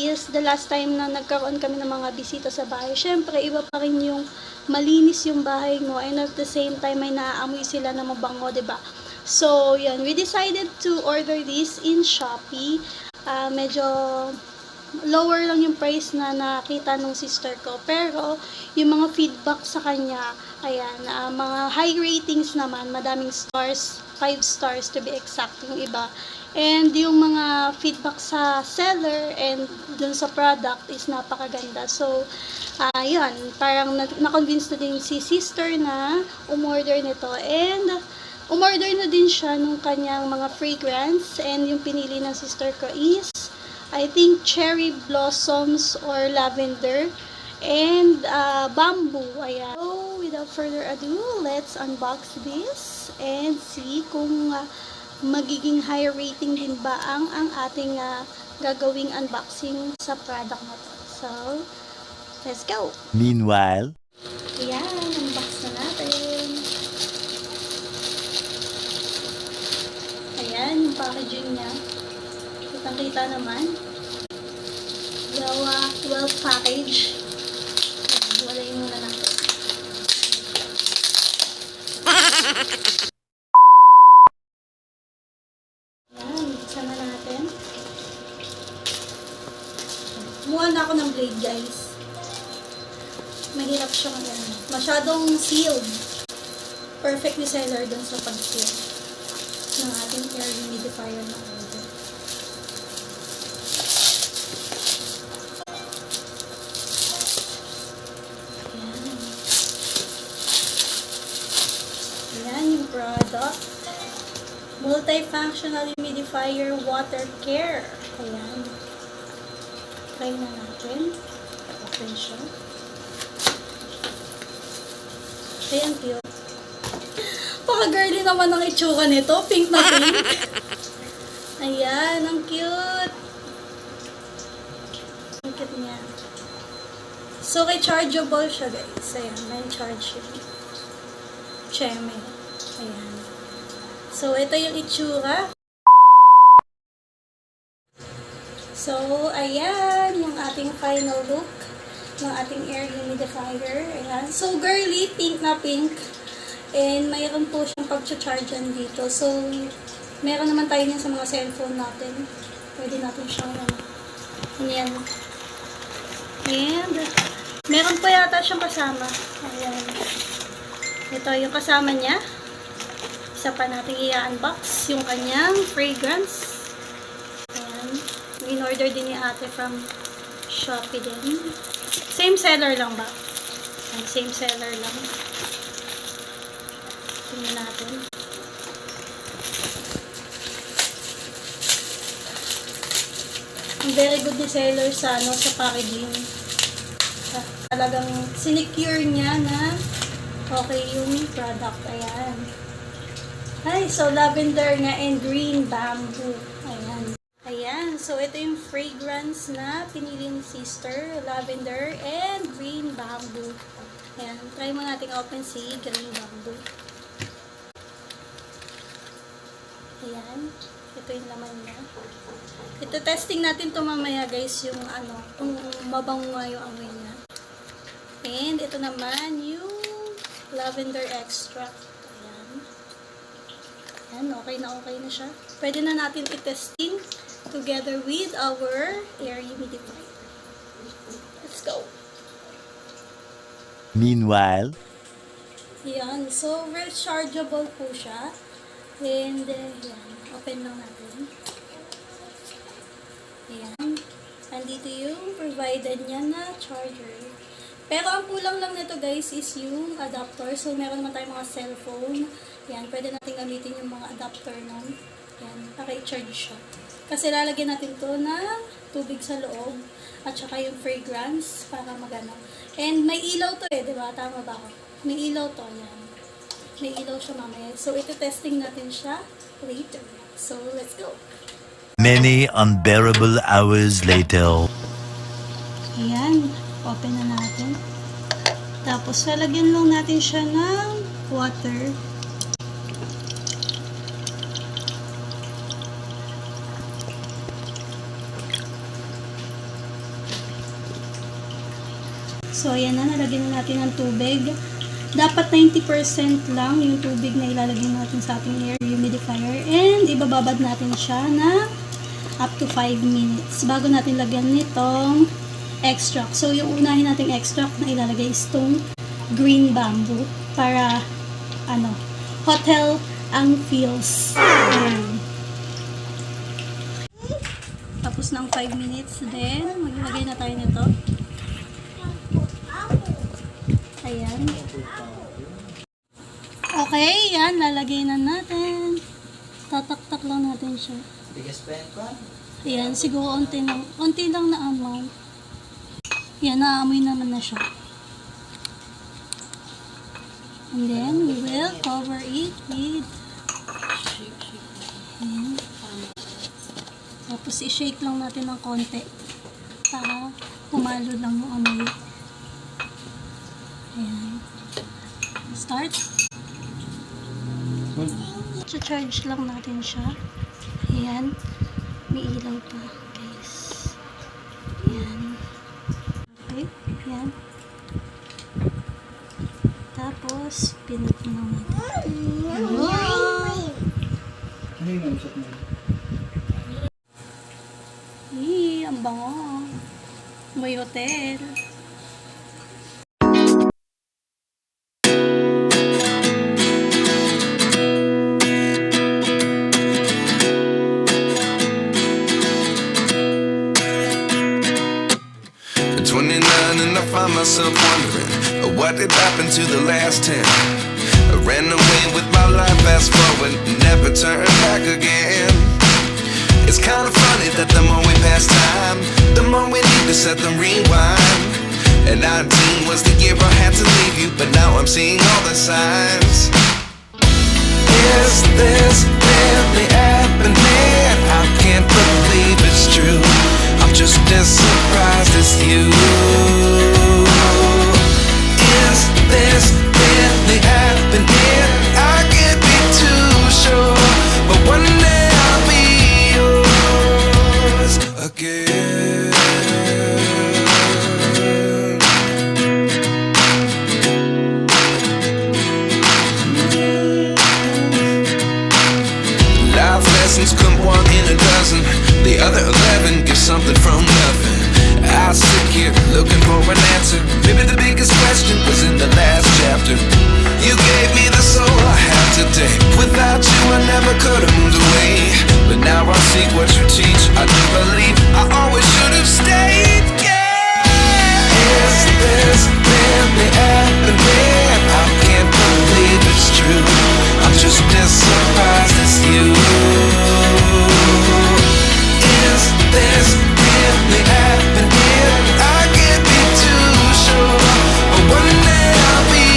is the last time na nagkaroon kami ng mga bisita sa bahay. Syempre, iba pa rin yung malinis yung bahay mo and at the same time may naaamoy sila na mabango, 'di ba? So, yan, we decided to order this in Shoppee. Medyo lower lang yung price na nakita nung sister ko. Pero, yung mga feedback sa kanya, ayan, mga high ratings naman, madaming stars, 5 stars to be exact yung iba. And yung mga feedback sa seller and dun sa product is napakaganda. So, yun, parang na-convince na din si sister na umorder nito. And, umorder na din siya nung kanyang mga fragrance. And yung pinili ng sister ko is I think cherry blossoms or lavender and bamboo. Ayan. So, without further ado, let's unbox this and see kung magiging high rating din ba ang ating gagawing unboxing sa product na to. So, let's go! Meanwhile, ayan, unbox na natin. Ayan, yung packaging niya. Kitang-kita naman. Well packaged. Walayin muna natin. Ayan, buksan na natin. Kumuha na ako ng blade, guys. Mahirap siyang masyadong sealed. Perfectly seller dun sa pag-seal ng ating air humidifier na order. Ayan yung product. Multifunctional humidifier water care. Ayan. Try na natin. Open siya. Ayan, cute. Paka-girly naman ang itsura nito. Pink na pink. Ayan, ang cute. Ang cute niya. So, rechargeable siya, guys. Ayan, may charge siya. Cheme. Ayan. So, ito yung itsura. So, ayan, yung ating final look ng ating air humidifier. Ayan. So, girly, pink na pink. And, mayroon po siyang pag-chargean dito. So, meron naman tayo niyan sa mga cellphone natin. Pwede natin siyang, ayan. And, meron pa yata siyang kasama. Ayan. Ito yung kasama niya. Isa pa natin i-unbox. Yung kanyang fragrance. Ayan. In-order din ni ate from Shoppee din. Same seller lang ba? Ayan, same seller lang. Tingnan natin. Very good ni seller sa, sa packaging. Talagang sinecure niya na okay yung product. Ayan. Ay, so lavender nga and green bamboo. Ayan. Ayan. So, ito yung fragrance na pinili ni sister. Lavender and green bamboo. Ayan. Try mo natin open si green bamboo. Ayan. Ito yung laman niya. Ito testing natin ito mamaya, guys, yung kung mabango nga yung amoy niya. And ito naman yung lavender extract. Ayan. Ayan, okay na siya. Pwede na natin i-testing together with our air humidifier. Let's go! meanwhile, Ayan, so rechargeable po siya. And ayan, open lang natin. Ayan. Andito yung provided niya na charger. Pero ang kulang lang nito, guys, is yung adapter. So, meron naman tayong mga cellphone. Yan, pwede natin gamitin yung mga adapter nun. Yan, para i-charge siya. Kasi lalagyan natin to ng tubig sa loob. At saka yung fragrance para magana. And may ilaw to diba? Tama ba ako? May ilaw to, yan. May ilaw siya mamaya. So, ito testing natin siya later. So, let's go. many unbearable hours later. Ayan, open na natin. Tapos, lalagyan lang natin siya ng water. So, ayan na, nalagyan na natin ng tubig. Dapat 90% lang yung tubig na ilalagay natin sa ating air humidifier. And, ibababad natin siya na up to 5 minutes bago natin lagyan nitong extract. So, yung unahin nating extract na ilalagay is itong green bamboo para, hotel ang feels. Ayan. Tapos ng 5 minutes din, maglagay na tayo nito. Ayan. Okay, yan. Lalagay na natin. Tatak-tak lang natin siya. Ayan, siguro unti lang na amount. Yan, naamoy naman na siya. And then, we will cover it with ayan. Tapos, i-shake lang natin ng konti para humalo lang yung amoy. Ayan. Start. Charge lang natin siya. Ayan. May ilaw pa, guys. Ayan. Okay. Ayan. Tapos, pinit lang natin. Wow! Ang bango. May hotel. At 29 and I find myself wondering what did happen to the last 10. I ran away with my life, fast forward, never turn back again. It's kind of funny that the more we pass time, the more we need to set them rewind. And 19 was the year I had to leave you, but now I'm seeing all the signs. Is this really happening? I can't believe it's true. I'm just as surprised as you. Is this really happening? I can't be too sure, but one day I'll be yours again. Life lessons come one in a dozen. The other 11 get something from nothing. I sit here looking for an answer. Maybe the biggest question was in the last chapter. You gave me the soul I have today. Without you I never could have moved away. But now I see what you teach. I do believe I always should have stayed. Yeah. Is this really happening? I can't believe it's true. I'm just as surprised as you. Is this really happening? I can't be too sure, but one day I'll be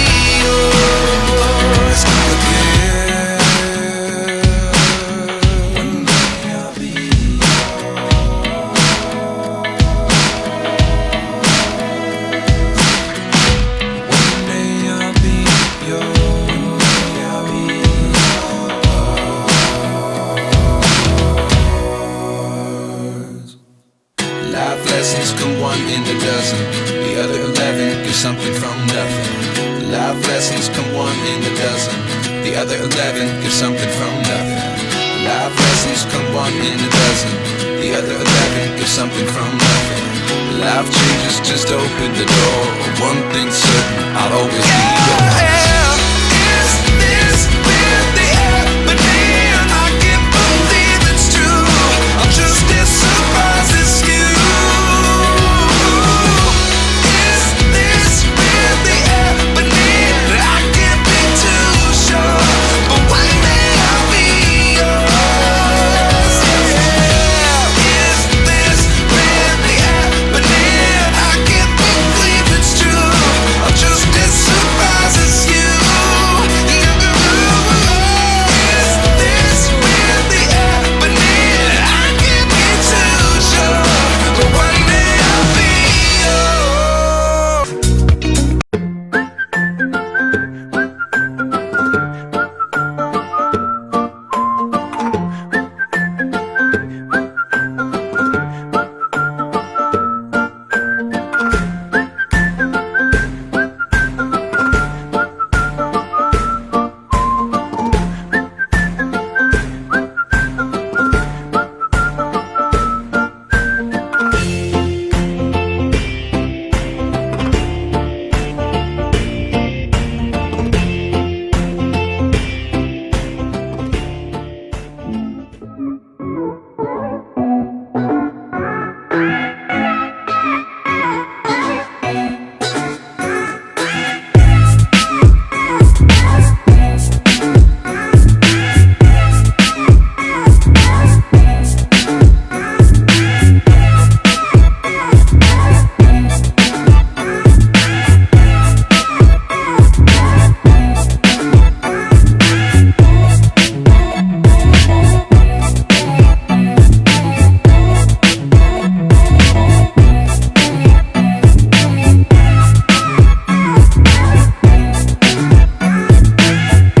yours again. One day I'll be One day I'll be yours. One day I'll be Life lessons come one in a dozen. The other 11 get something from nothing. Life lessons come one in a dozen. The other 11 get something from nothing. Life lessons come one in a dozen. The other 11 get something from nothing. Life changes just open the door. One thing's certain, I'll always be yours.